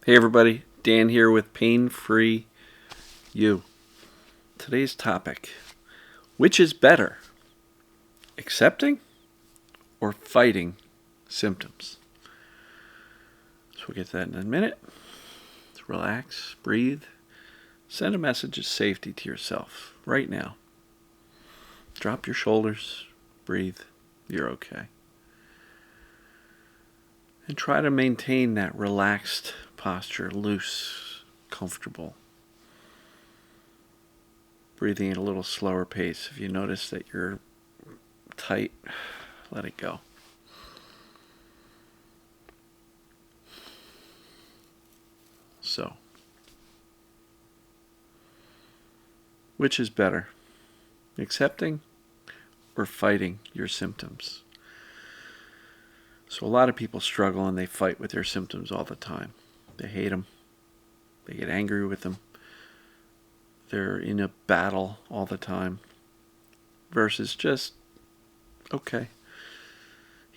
Hey everybody, Dan here with Pain Free You. Today's topic, which is better, accepting or fighting symptoms? So we'll get to that in a minute. Let's relax, breathe, send a message of safety to yourself right now. Drop your shoulders, breathe, you're okay. And try to maintain that relaxed posture, loose, comfortable. Breathing at a little slower pace. If you notice that you're tight, let it go. So, which is better, accepting or fighting your symptoms? So a lot of people struggle and they fight with their symptoms all the time. They hate them. They get angry with them. They're in a battle all the time. Versus just, okay.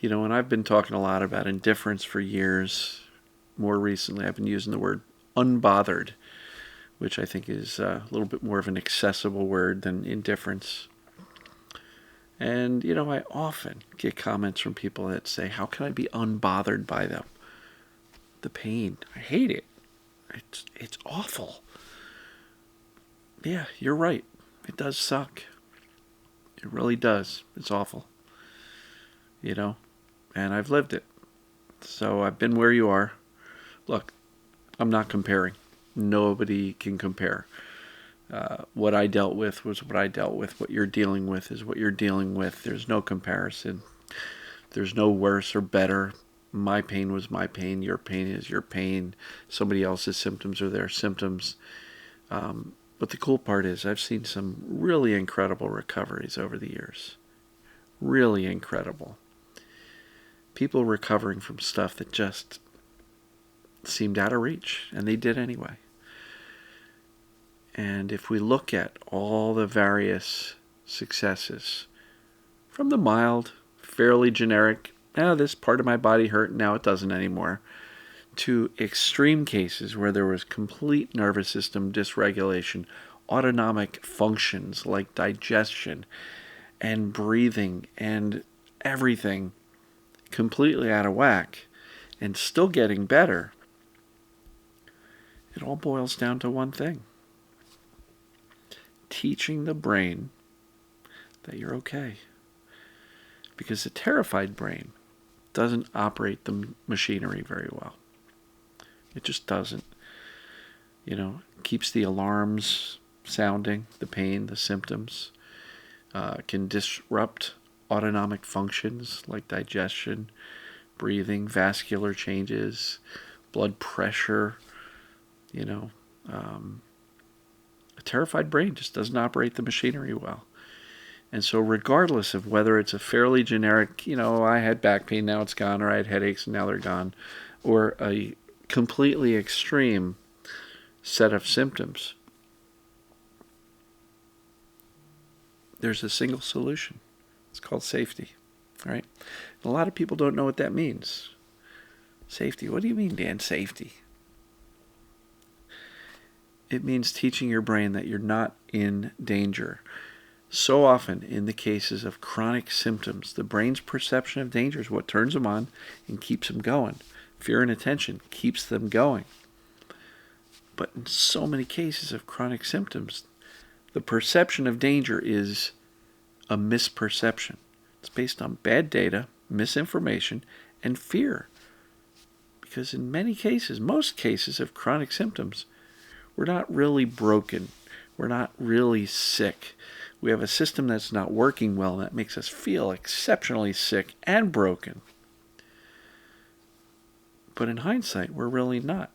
And I've been talking a lot about indifference for years. More recently, I've been using the word unbothered, which I think is a little bit more of an accessible word than indifference. And, I often get comments from people that say, how can I be unbothered by the pain? I hate it. It's awful. Yeah, you're right. It does suck. It really does. It's awful. And I've lived it. So I've been where you are. Look, I'm not comparing. Nobody can compare. What I dealt with was what I dealt with. What you're dealing with is what you're dealing with. There's no comparison. There's no worse or better. My pain was my pain. Your pain is your pain. Somebody else's symptoms are their symptoms. But the cool part is I've seen some really incredible recoveries over the years. Really incredible. People recovering from stuff that just seemed out of reach, and they did anyway. And if we look at all the various successes, from the mild, fairly generic, this part of my body hurt, now it doesn't anymore, to extreme cases where there was complete nervous system dysregulation, autonomic functions like digestion and breathing and everything completely out of whack, and still getting better, it all boils down to one thing. Teaching the brain that you're okay. Because the terrified brain doesn't operate the machinery very well. It just doesn't. Keeps the alarms sounding, the pain, the symptoms. Can disrupt autonomic functions like digestion, breathing, vascular changes, blood pressure. A terrified brain just doesn't operate the machinery well. And so regardless of whether it's a fairly generic, I had back pain, now it's gone, or I had headaches and now they're gone, or a completely extreme set of symptoms, there's a single solution. It's called safety, right? And a lot of people don't know what that means. Safety. What do you mean, Dan, safety? It means teaching your brain that you're not in danger. So often, in the cases of chronic symptoms, the brain's perception of danger is what turns them on and keeps them going. Fear and attention keeps them going. But in so many cases of chronic symptoms, the perception of danger is a misperception. It's based on bad data, misinformation, and fear. Because in many cases, most cases of chronic symptoms, we're not really broken. We're not really sick. We have a system that's not working well, and that makes us feel exceptionally sick and broken. But in hindsight, we're really not.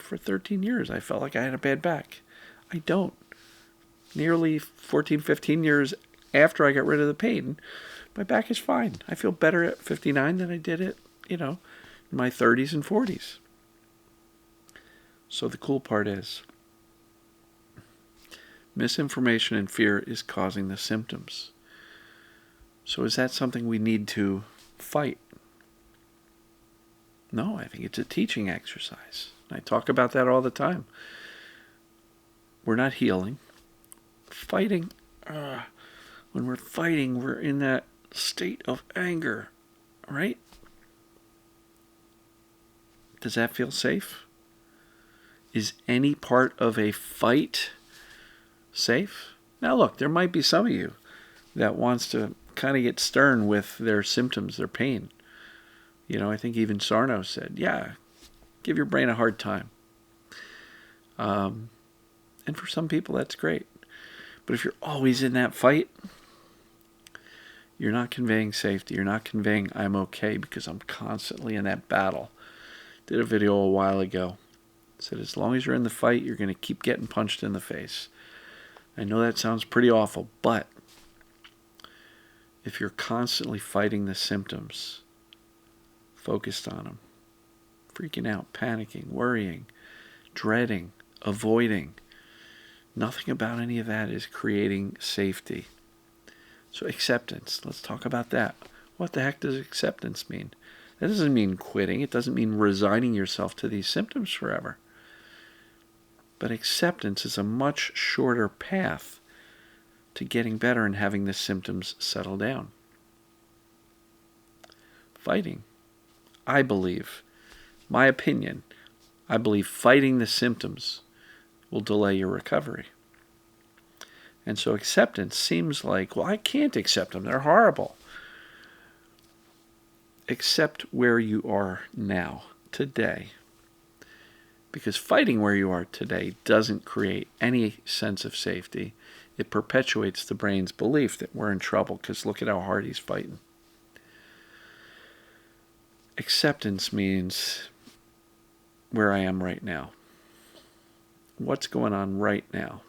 For 13 years, I felt like I had a bad back. I don't. Nearly 14, 15 years after I got rid of the pain, my back is fine. I feel better at 59 than I did at, in my 30s and 40s. So the cool part is, misinformation and fear is causing the symptoms. So is that something we need to fight? No, I think it's a teaching exercise. I talk about that all the time. We're not healing. Fighting, when we're fighting, we're in that state of anger, right? Does that feel safe? Is any part of a fight safe? Now look, there might be some of you that wants to kind of get stern with their symptoms, their pain. I think even Sarno said, yeah, give your brain a hard time. And for some people, that's great. But if you're always in that fight, you're not conveying safety. You're not conveying I'm okay because I'm constantly in that battle. Did a video a while ago. Said as long as you're in the fight, you're going to keep getting punched in the face. I know that sounds pretty awful, but if you're constantly fighting the symptoms, focused on them, freaking out, panicking, worrying, dreading, avoiding, nothing about any of that is creating safety. So acceptance, let's talk about that. What the heck does acceptance mean? That doesn't mean quitting. It doesn't mean resigning yourself to these symptoms forever. But acceptance is a much shorter path to getting better and having the symptoms settle down. Fighting, I believe, my opinion, I believe fighting the symptoms will delay your recovery. And so acceptance seems like, well, I can't accept them. They're horrible. Accept where you are now, today. Because fighting where you are today doesn't create any sense of safety. It perpetuates the brain's belief that we're in trouble because look at how hard he's fighting. Acceptance means where I am right now. What's going on right now?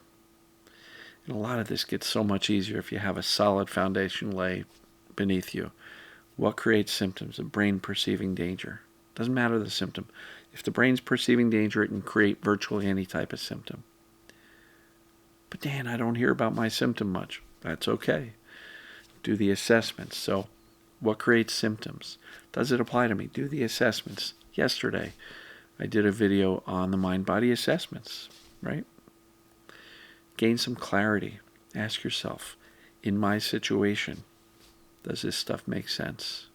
And a lot of this gets so much easier if you have a solid foundation lay beneath you. What creates symptoms? The brain perceiving danger. Doesn't matter the symptom. If the brain's perceiving danger, it can create virtually any type of symptom. But Dan, I don't hear about my symptom much. That's okay. Do the assessments. So what creates symptoms? Does it apply to me? Do the assessments. Yesterday, I did a video on the mind-body assessments, right? Gain some clarity. Ask yourself, in my situation, does this stuff make sense?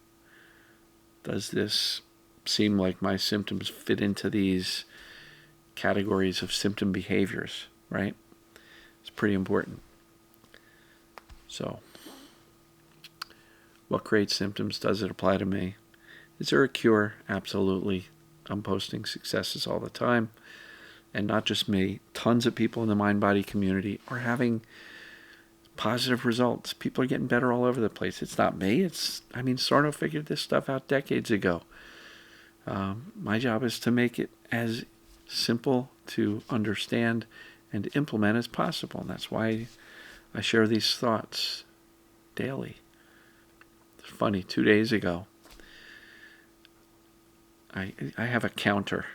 Does this seem like my symptoms fit into these categories of symptom behaviors, right? It's pretty important. So, what creates symptoms? Does it apply to me? Is there a cure? Absolutely. I'm posting successes all the time. And not just me. Tons of people in the mind-body community are having positive results. People are getting better all over the place. It's not me. Sarno figured this stuff out decades ago. My job is to make it as simple to understand and implement as possible. And that's why I share these thoughts daily. It's funny, 2 days ago, I have a counter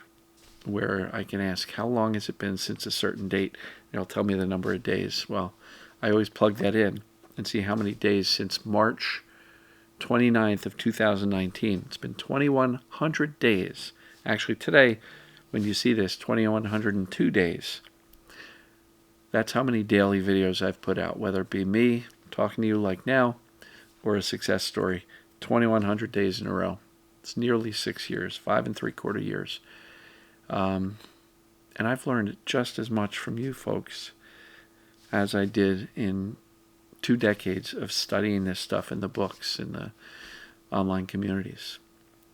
where I can ask, how long has it been since a certain date? And it'll tell me the number of days. Well, I always plug that in and see how many days since March 29th of 2019. It's been 2,100 days. Actually, today, when you see this, 2,102 days. That's how many daily videos I've put out, whether it be me talking to you like now or a success story. 2,100 days in a row. It's nearly 6 years, 5 3/4 years. And I've learned just as much from you folks as I did in 2 decades of studying this stuff in the books, in the online communities.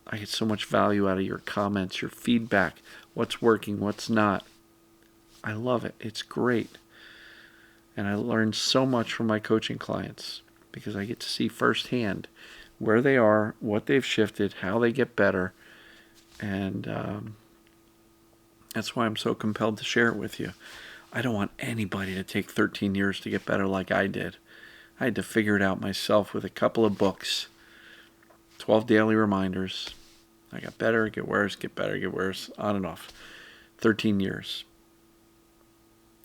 I get so much value out of your comments, your feedback, what's working, what's not. I love it. It's great. And I learn so much from my coaching clients because I get to see firsthand where they are, what they've shifted, how they get better. And that's why I'm so compelled to share it with you. I don't want anybody to take 13 years to get better like I did. I had to figure it out myself with a couple of books, 12 daily reminders. I got better, get worse, get better, get worse, on and off. 13 years.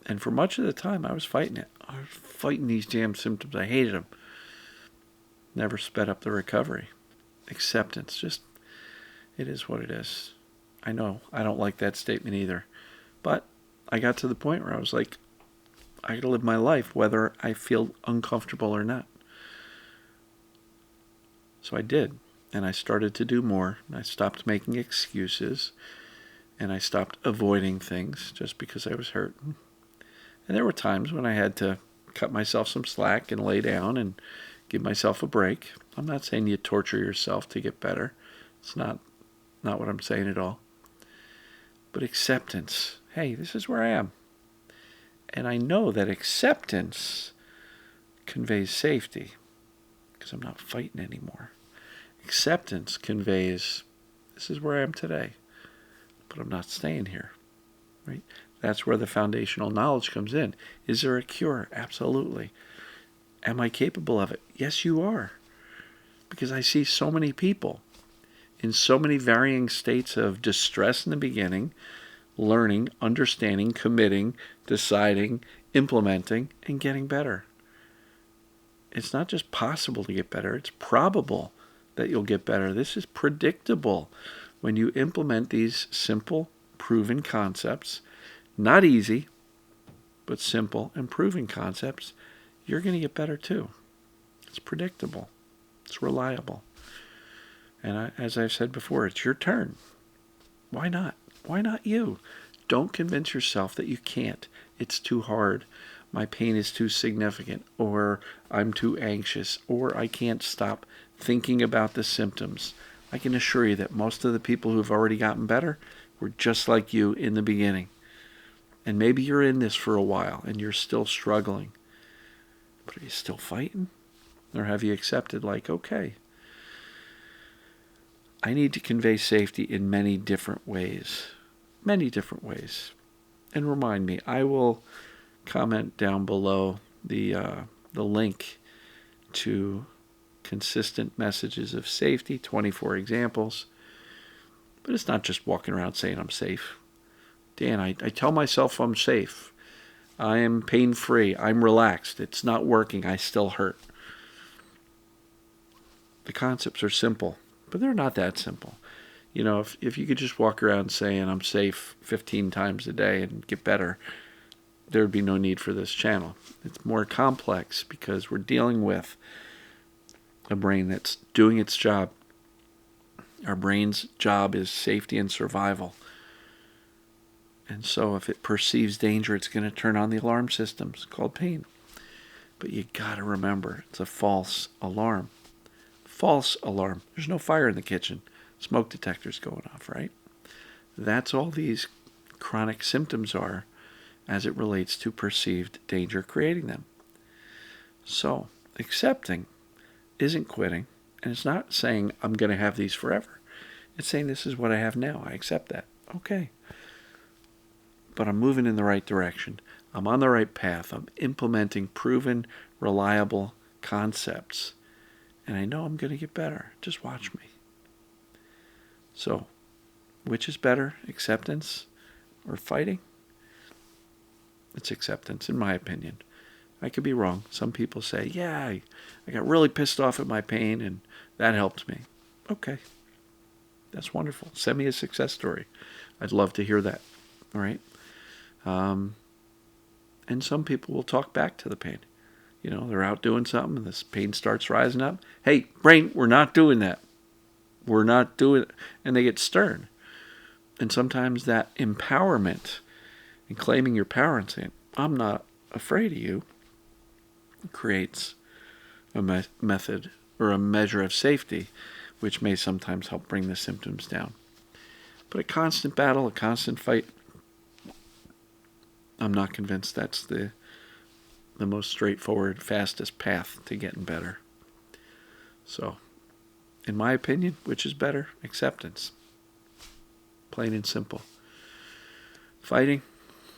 And for much of the time, I was fighting it. I was fighting these damn symptoms. I hated them. Never sped up the recovery. Acceptance. Just It is what it is. I know I don't like that statement either. But I got to the point where I was like, I got to live my life whether I feel uncomfortable or not. So I did. And I started to do more. I stopped making excuses. And I stopped avoiding things just because I was hurt. And there were times when I had to cut myself some slack and lay down and give myself a break. I'm not saying you torture yourself to get better. It's not what I'm saying at all. But acceptance. Hey, this is where I am. And I know that acceptance conveys safety because I'm not fighting anymore. Acceptance conveys, this is where I am today, but I'm not staying here. Right? That's where the foundational knowledge comes in. Is there a cure? Absolutely. Am I capable of it? Yes, you are. Because I see so many people in so many varying states of distress in the beginning, learning, understanding, committing, deciding, implementing, and getting better. It's not just possible to get better, it's probable that you'll get better. This is predictable. When you implement these simple, proven concepts, not easy, but simple and proven concepts, you're going to get better too. It's predictable. It's reliable. And as I've said before, it's your turn. Why not? Why not you? Don't convince yourself that you can't. It's too hard. My pain is too significant, or I'm too anxious, or I can't stop thinking about the symptoms. I can assure you that most of the people who've already gotten better were just like you in the beginning. And maybe you're in this for a while and you're still struggling. But are you still fighting? Or have you accepted, like, okay, I need to convey safety in many different ways. Many different ways. And remind me, I will comment down below the link to consistent messages of safety, 24 examples. But it's not just walking around saying I'm safe. Dan, I tell myself I'm safe. I am pain-free. I'm relaxed. It's not working. I still hurt. The concepts are simple, but they're not that simple. You know, if you could just walk around saying I'm safe 15 times a day and get better, there would be no need for this channel. It's more complex because we're dealing with a brain that's doing its job. Our brain's job is safety and survival. And so if it perceives danger, it's going to turn on the alarm systems called pain. But you got to remember, it's a false alarm. False alarm. There's no fire in the kitchen. Smoke detectors going off, right? That's all these chronic symptoms are as it relates to perceived danger creating them. So, accepting isn't quitting, and it's not saying I'm going to have these forever. It's saying this is what I have now. I accept that. Okay. But I'm moving in the right direction. I'm on the right path. I'm implementing proven, reliable concepts. And I know I'm going to get better. Just watch me. So, which is better, acceptance or fighting? It's acceptance, in my opinion. I could be wrong. Some people say, yeah, I got really pissed off at my pain and that helped me. Okay. That's wonderful. Send me a success story. I'd love to hear that. All right? And some people will talk back to the pain. You know, they're out doing something and this pain starts rising up. Hey, brain, we're not doing that. We're not doing it. And they get stern. And sometimes that empowerment and claiming your power and saying, I'm not afraid of you, creates a method or a measure of safety, which may sometimes help bring the symptoms down. But a constant battle, a constant fight, I'm not convinced that's the most straightforward, fastest path to getting better. So, in my opinion, which is better? Acceptance. Plain and simple. Fighting?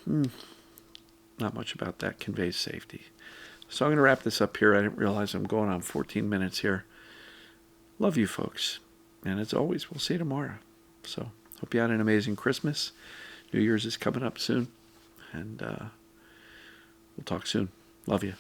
Not much about that conveys safety. So I'm going to wrap this up here. I didn't realize I'm going on 14 minutes here. Love you folks. And as always, we'll see you tomorrow. So, hope you had an amazing Christmas. New Year's is coming up soon. And we'll talk soon. Love you.